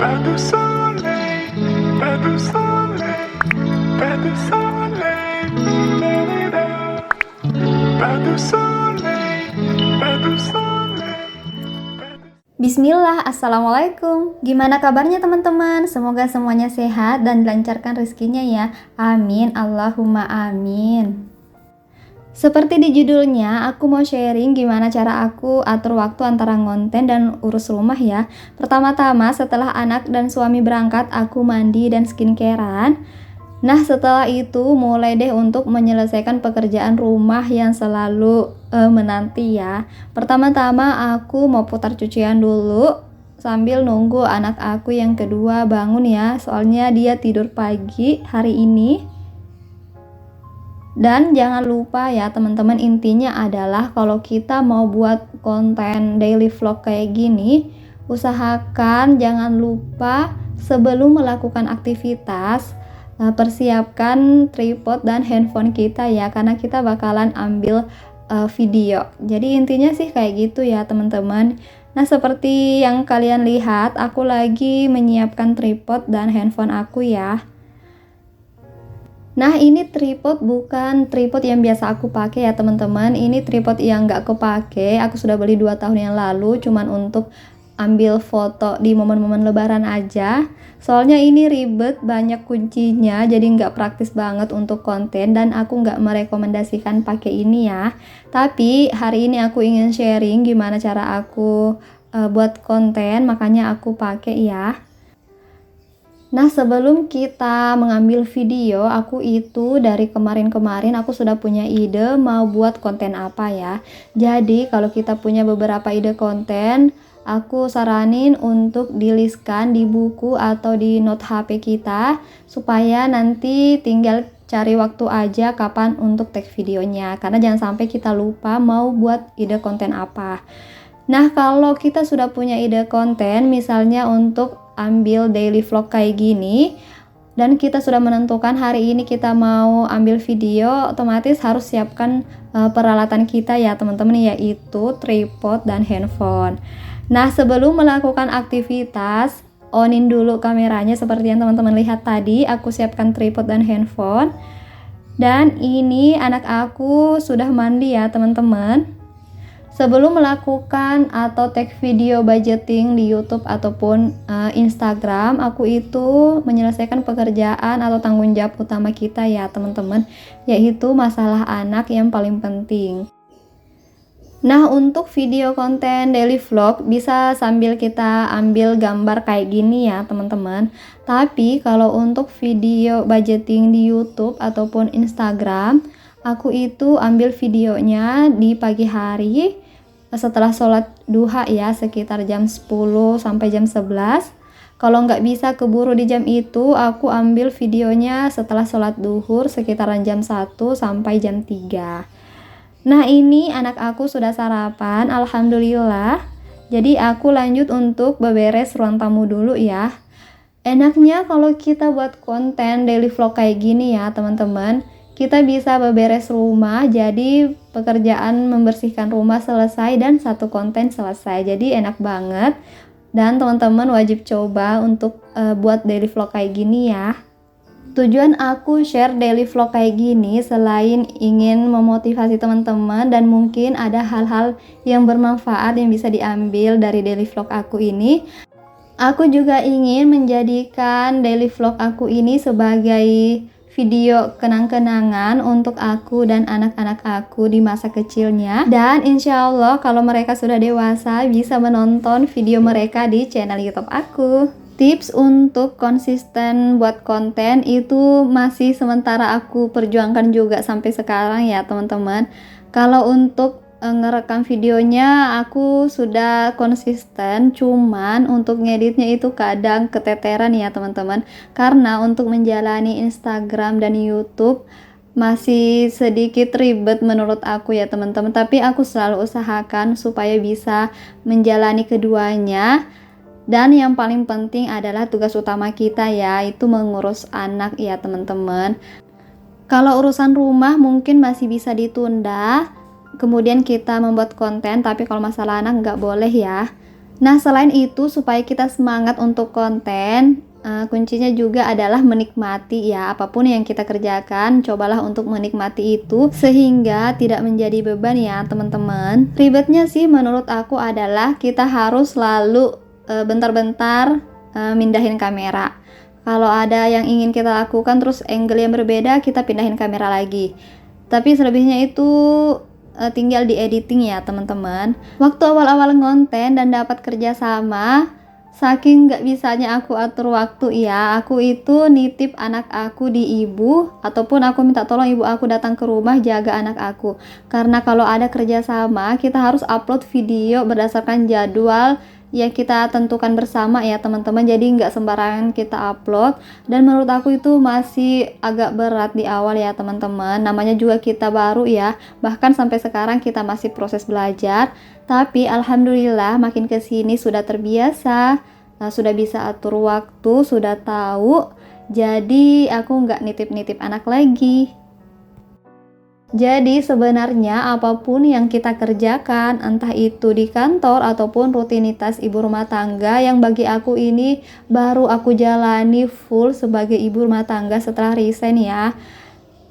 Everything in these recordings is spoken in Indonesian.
Pas de soleil, pas de soleil, pas de soleil, da-da-da. Pas de soleil, pas de soleil, pas de... Bismillah, Assalamualaikum. Gimana kabarnya teman-teman? Semoga semuanya sehat dan dilancarkan rezekinya ya. Amin, Allahumma amin. Seperti di judulnya, aku mau sharing gimana cara aku atur waktu antara ngonten dan urus rumah ya. Pertama-tama setelah anak dan suami berangkat, aku mandi dan skincarean. Nah, setelah itu mulai deh untuk menyelesaikan pekerjaan rumah yang selalu menanti ya. Pertama-tama aku mau putar cucian dulu sambil nunggu anak aku yang kedua bangun ya. Soalnya dia tidur pagi hari ini. Dan jangan lupa ya teman-teman, intinya adalah kalau kita mau buat konten daily vlog kayak gini, usahakan jangan lupa sebelum melakukan aktivitas persiapkan tripod dan handphone kita ya, karena kita bakalan ambil video. Jadi intinya sih kayak gitu ya teman-teman. Nah, seperti yang kalian lihat, aku lagi menyiapkan tripod dan handphone aku ya. Nah, ini tripod bukan tripod yang biasa aku pakai ya teman-teman. Ini tripod yang nggak kepake. Aku sudah beli 2 tahun yang lalu, cuman untuk ambil foto di momen-momen lebaran aja. Soalnya ini ribet, banyak kuncinya, jadi nggak praktis banget untuk konten dan aku nggak merekomendasikan pakai ini ya. Tapi hari ini aku ingin sharing gimana cara aku buat konten, makanya aku pakai ya. Nah, sebelum kita mengambil video, aku itu dari kemarin-kemarin aku sudah punya ide mau buat konten apa ya. Jadi, kalau kita punya beberapa ide konten, aku saranin untuk di-listkan di buku atau di note HP kita, supaya nanti tinggal cari waktu aja kapan untuk tag videonya. Karena jangan sampai kita lupa mau buat ide konten apa. Nah, kalau kita sudah punya ide konten, misalnya untuk ambil daily vlog kayak gini, dan kita sudah menentukan hari ini kita mau ambil video, otomatis harus siapkan peralatan kita ya teman-teman, yaitu tripod dan handphone. Nah, sebelum melakukan aktivitas, onin dulu kameranya seperti yang teman-teman lihat tadi. Aku siapkan tripod dan handphone. Dan ini anak aku sudah mandi ya teman-teman. Sebelum melakukan atau tag video budgeting di YouTube ataupun Instagram, aku itu menyelesaikan pekerjaan atau tanggung jawab utama kita ya teman-teman, yaitu masalah anak yang paling penting. Nah, untuk video konten daily vlog bisa sambil kita ambil gambar kayak gini ya teman-teman. Tapi kalau untuk video budgeting di YouTube ataupun Instagram, aku itu ambil videonya di pagi hari setelah sholat duha ya, sekitar jam 10 sampai jam 11. Kalau nggak bisa keburu di jam itu, aku ambil videonya setelah sholat duhur sekitaran jam 1 sampai jam 3. Nah, ini anak aku sudah sarapan, alhamdulillah. Jadi aku lanjut untuk beberes ruang tamu dulu ya. Enaknya kalau kita buat konten daily vlog kayak gini ya teman-teman, kita bisa beberes rumah, jadi pekerjaan membersihkan rumah selesai dan satu konten selesai. Jadi enak banget, dan teman-teman wajib coba untuk buat daily vlog kayak gini ya. Tujuan aku share daily vlog kayak gini selain ingin memotivasi teman-teman dan mungkin ada hal-hal yang bermanfaat yang bisa diambil dari daily vlog aku ini. Aku juga ingin menjadikan daily vlog aku ini sebagai video kenang-kenangan untuk aku dan anak-anak aku di masa kecilnya. Dan insya Allah kalau mereka sudah dewasa bisa menonton video mereka di channel YouTube aku. Tips untuk konsisten buat konten itu masih sementara aku perjuangkan juga sampai sekarang ya teman-teman. Kalau untuk ngerekam videonya aku sudah konsisten, cuman untuk ngeditnya itu kadang keteteran ya teman-teman, karena untuk menjalani Instagram dan YouTube masih sedikit ribet menurut aku ya teman-teman, tapi aku selalu usahakan supaya bisa menjalani keduanya. Dan yang paling penting adalah tugas utama kita ya, itu mengurus anak ya teman-teman. Kalau urusan rumah mungkin masih bisa ditunda, kemudian kita membuat konten, tapi kalau masalah anak nggak boleh ya. Nah, selain itu supaya kita semangat untuk konten, kuncinya juga adalah menikmati ya, apapun yang kita kerjakan, cobalah untuk menikmati itu sehingga tidak menjadi beban ya teman-teman. Ribetnya sih menurut aku adalah kita harus selalu bentar-bentar mindahin kamera. Kalau ada yang ingin kita lakukan terus angle yang berbeda, kita pindahin kamera lagi. Tapi selebihnya itu tinggal di editing ya teman-teman. Waktu awal-awal ngonten dan dapat kerja sama, saking nggak bisanya aku atur waktu ya, aku itu nitip anak aku di ibu, ataupun aku minta tolong ibu aku datang ke rumah jaga anak aku. Karena kalau ada kerja sama, kita harus upload video berdasarkan jadwal yang kita tentukan bersama ya teman-teman, jadi nggak sembarangan kita upload. Dan menurut aku itu masih agak berat di awal ya teman-teman, namanya juga kita baru ya, bahkan sampai sekarang kita masih proses belajar. Tapi alhamdulillah makin kesini sudah terbiasa, sudah bisa atur waktu, sudah tahu, jadi aku nggak nitip-nitip anak lagi. Jadi sebenarnya apapun yang kita kerjakan, entah itu di kantor ataupun rutinitas ibu rumah tangga, yang bagi aku ini baru aku jalani full sebagai ibu rumah tangga setelah resign ya,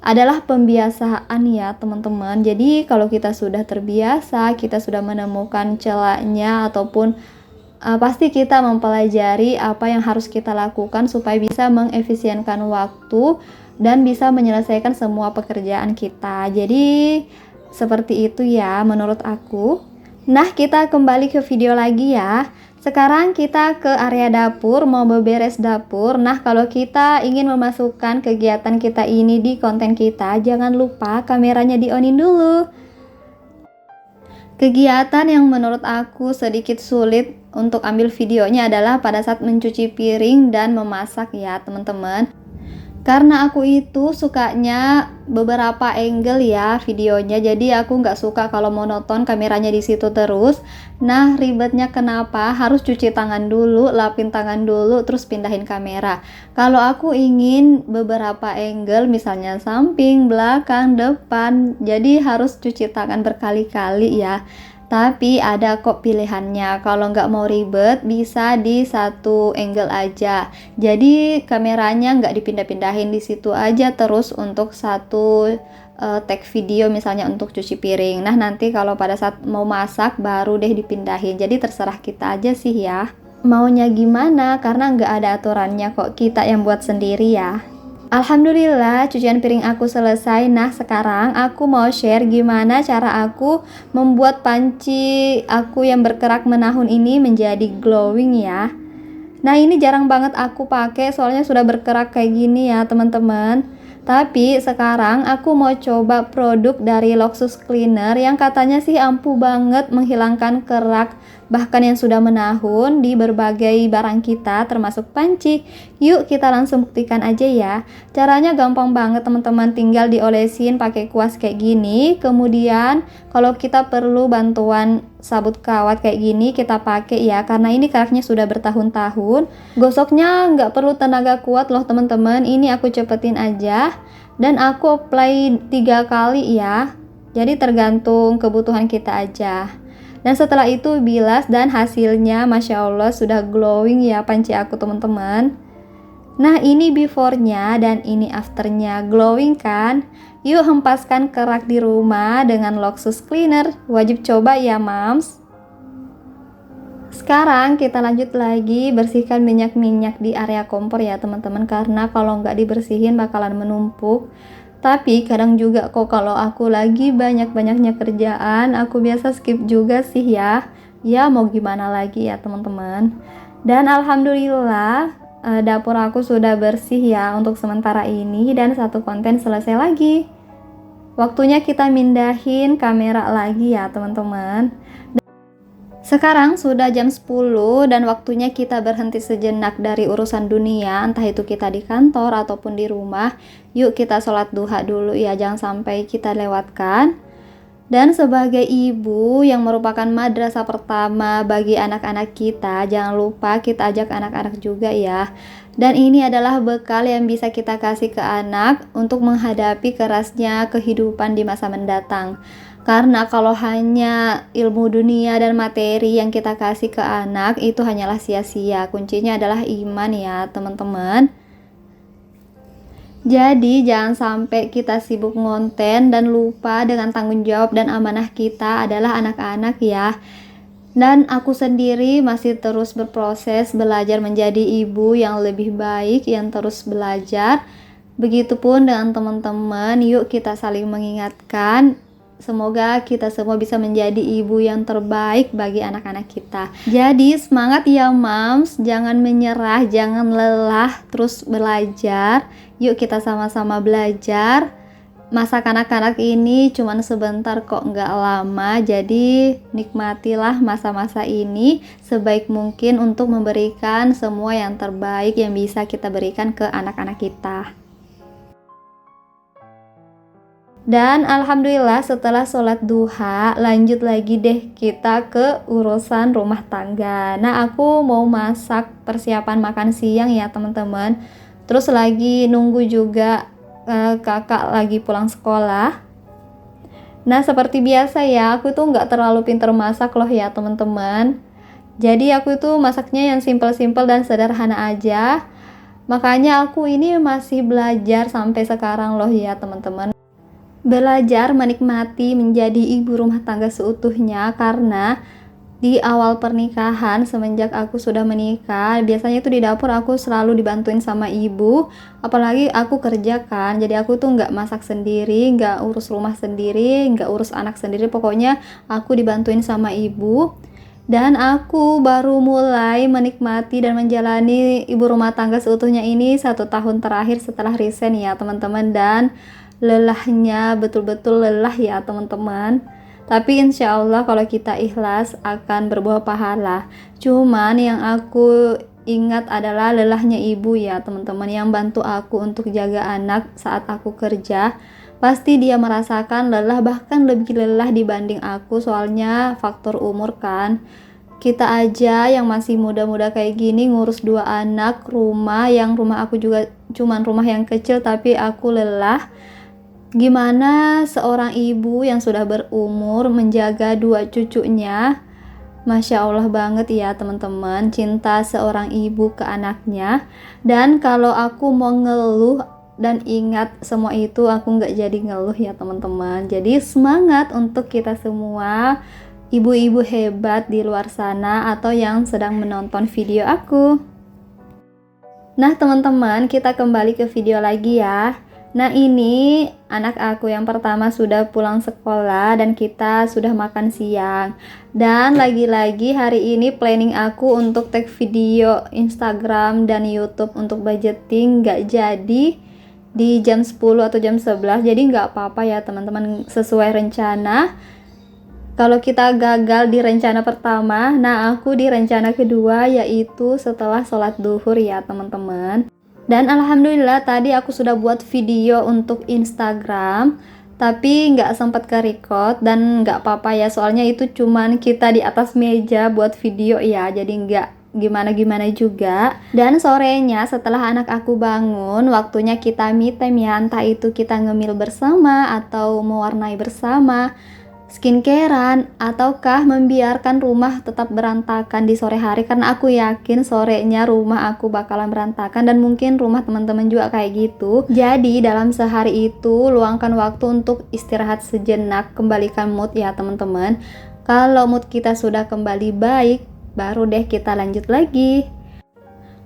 adalah pembiasaan ya teman-teman. Jadi kalau kita sudah terbiasa, kita sudah menemukan celahnya ataupun pasti kita mempelajari apa yang harus kita lakukan supaya bisa mengefisienkan waktu dan bisa menyelesaikan semua pekerjaan kita. Jadi seperti itu ya menurut aku. Nah, kita kembali ke video lagi ya. Sekarang kita ke area dapur, mau beberes dapur. Nah, kalau kita ingin memasukkan kegiatan kita ini di konten kita, jangan lupa kameranya di-onin dulu. Kegiatan yang menurut aku sedikit sulit untuk ambil videonya adalah pada saat mencuci piring dan memasak ya teman-teman. Karena aku itu sukanya beberapa angle ya videonya, jadi aku nggak suka kalau monoton kameranya di situ terus. Nah, ribetnya kenapa? Harus cuci tangan dulu, lapin tangan dulu, terus pindahin kamera. Kalau aku ingin beberapa angle, misalnya samping, belakang, depan, jadi harus cuci tangan berkali-kali ya. Tapi ada kok pilihannya, kalau nggak mau ribet bisa di satu angle aja. Jadi kameranya nggak dipindah-pindahin, di situ aja terus untuk satu take video misalnya untuk cuci piring. Nah, nanti kalau pada saat mau masak baru deh dipindahin. Jadi terserah kita aja sih ya, maunya gimana, karena nggak ada aturannya kok, kita yang buat sendiri ya. Alhamdulillah cucian piring aku selesai. Nah, sekarang aku mau share gimana cara aku membuat panci aku yang berkerak menahun ini menjadi glowing ya. Nah, ini jarang banget aku pakai soalnya sudah berkerak kayak gini ya teman-teman. Tapi sekarang aku mau coba produk dari Luxus Cleaner yang katanya sih ampuh banget menghilangkan kerak bahkan yang sudah menahun di berbagai barang kita termasuk panci. Yuk kita langsung buktikan aja ya. Caranya gampang banget teman-teman, tinggal diolesin pakai kuas kayak gini. Kemudian kalau kita perlu bantuan sabut kawat kayak gini kita pakai ya, karena ini keraknya sudah bertahun-tahun. Gosoknya nggak perlu tenaga kuat loh teman-teman, ini aku cepetin aja dan aku apply 3 kali ya, jadi tergantung kebutuhan kita aja. Dan setelah itu bilas dan hasilnya Masya Allah sudah glowing ya panci aku teman-teman. Nah, ini before-nya dan ini after-nya, glowing kan? Yuk hempaskan kerak di rumah dengan Luxus Cleaner, wajib coba ya mams. Sekarang kita lanjut lagi bersihkan minyak-minyak di area kompor ya teman-teman, karena kalau nggak dibersihin bakalan menumpuk. Tapi kadang juga kok kalau aku lagi banyak-banyaknya kerjaan, aku biasa skip juga sih ya. Ya mau gimana lagi ya teman-teman. Dan alhamdulillah dapur aku sudah bersih ya untuk sementara ini dan satu konten selesai lagi. Waktunya kita mindahin kamera lagi ya teman-teman. Sekarang sudah jam 10 dan waktunya kita berhenti sejenak dari urusan dunia, entah itu kita di kantor ataupun di rumah. Yuk kita sholat duha dulu ya, jangan sampai kita lewatkan. Dan sebagai ibu yang merupakan madrasah pertama bagi anak-anak kita, jangan lupa kita ajak anak-anak juga ya. Dan ini adalah bekal yang bisa kita kasih ke anak untuk menghadapi kerasnya kehidupan di masa mendatang. Karena kalau hanya ilmu dunia dan materi yang kita kasih ke anak itu hanyalah sia-sia. Kuncinya adalah iman ya teman-teman. Jadi jangan sampai kita sibuk ngonten dan lupa dengan tanggung jawab dan amanah kita adalah anak-anak ya. Dan aku sendiri masih terus berproses belajar menjadi ibu yang lebih baik, yang terus belajar. Begitupun dengan teman-teman, yuk kita saling mengingatkan. Semoga kita semua bisa menjadi ibu yang terbaik bagi anak-anak kita. Jadi semangat ya moms, jangan menyerah, jangan lelah, terus belajar. Yuk kita sama-sama belajar. Masa kanak-kanak ini cuman sebentar kok, nggak lama. Jadi nikmatilah masa-masa ini sebaik mungkin untuk memberikan semua yang terbaik yang bisa kita berikan ke anak-anak kita. Dan alhamdulillah setelah sholat duha lanjut lagi deh kita ke urusan rumah tangga. Nah aku mau masak persiapan makan siang ya teman-teman. Terus lagi nunggu juga kakak lagi pulang sekolah. Nah seperti biasa ya, aku tuh nggak terlalu pinter masak loh ya teman-teman. Jadi aku itu masaknya yang simple-simple dan sederhana aja. Makanya aku ini masih belajar sampai sekarang loh ya teman-teman. Belajar menikmati menjadi ibu rumah tangga seutuhnya, karena di awal pernikahan semenjak aku sudah menikah biasanya itu di dapur aku selalu dibantuin sama ibu, apalagi aku kerja kan, jadi aku tuh nggak masak sendiri, nggak urus rumah sendiri, nggak urus anak sendiri, pokoknya aku dibantuin sama ibu. Dan aku baru mulai menikmati dan menjalani ibu rumah tangga seutuhnya ini 1 tahun terakhir setelah resign ya teman-teman. Dan lelahnya betul-betul lelah ya teman-teman, tapi insya Allah kalau kita ikhlas akan berbuah pahala. Cuman yang aku ingat adalah lelahnya ibu ya teman-teman, yang bantu aku untuk jaga anak saat aku kerja. Pasti dia merasakan lelah, bahkan lebih lelah dibanding aku, soalnya faktor umur kan. Kita aja yang masih muda-muda kayak gini ngurus 2 anak, rumah aku juga cuman rumah yang kecil tapi aku lelah. Gimana seorang ibu yang sudah berumur menjaga 2 cucunya? Masya Allah banget ya teman-teman, cinta seorang ibu ke anaknya. Dan kalau aku mau ngeluh dan ingat semua itu, aku nggak jadi ngeluh ya teman-teman. Jadi semangat untuk kita semua, ibu-ibu hebat di luar sana atau yang sedang menonton video aku. Nah teman-teman, kita kembali ke video lagi ya. Nah ini anak aku yang pertama sudah pulang sekolah dan kita sudah makan siang. Dan lagi-lagi hari ini planning aku untuk tag video Instagram dan YouTube untuk budgeting nggak jadi di jam 10 atau jam 11. Jadi nggak apa-apa ya teman-teman, sesuai rencana. Kalau kita gagal di rencana pertama, nah aku di rencana kedua, yaitu setelah sholat duhur ya teman-teman. Dan alhamdulillah tadi aku sudah buat video untuk Instagram, tapi nggak sempat ke record. Dan nggak apa-apa ya, soalnya itu cuman kita di atas meja buat video ya, jadi nggak gimana-gimana juga. Dan sorenya setelah anak aku bangun, waktunya kita me time ya, entah itu kita ngemil bersama atau mewarnai bersama, skincarean, ataukah membiarkan rumah tetap berantakan di sore hari, karena aku yakin sorenya rumah aku bakalan berantakan dan mungkin rumah teman-teman juga kayak gitu. Jadi dalam sehari itu luangkan waktu untuk istirahat sejenak, kembalikan mood ya teman-teman. Kalau mood kita sudah kembali baik, baru deh kita lanjut lagi.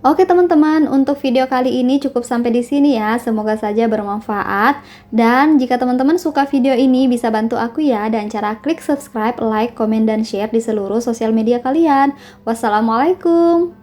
Oke teman-teman, untuk video kali ini cukup sampai di sini ya. Semoga saja bermanfaat. Dan jika teman-teman suka video ini, bisa bantu aku ya dengan cara klik subscribe, like, komen, dan share di seluruh sosial media kalian. Wassalamualaikum.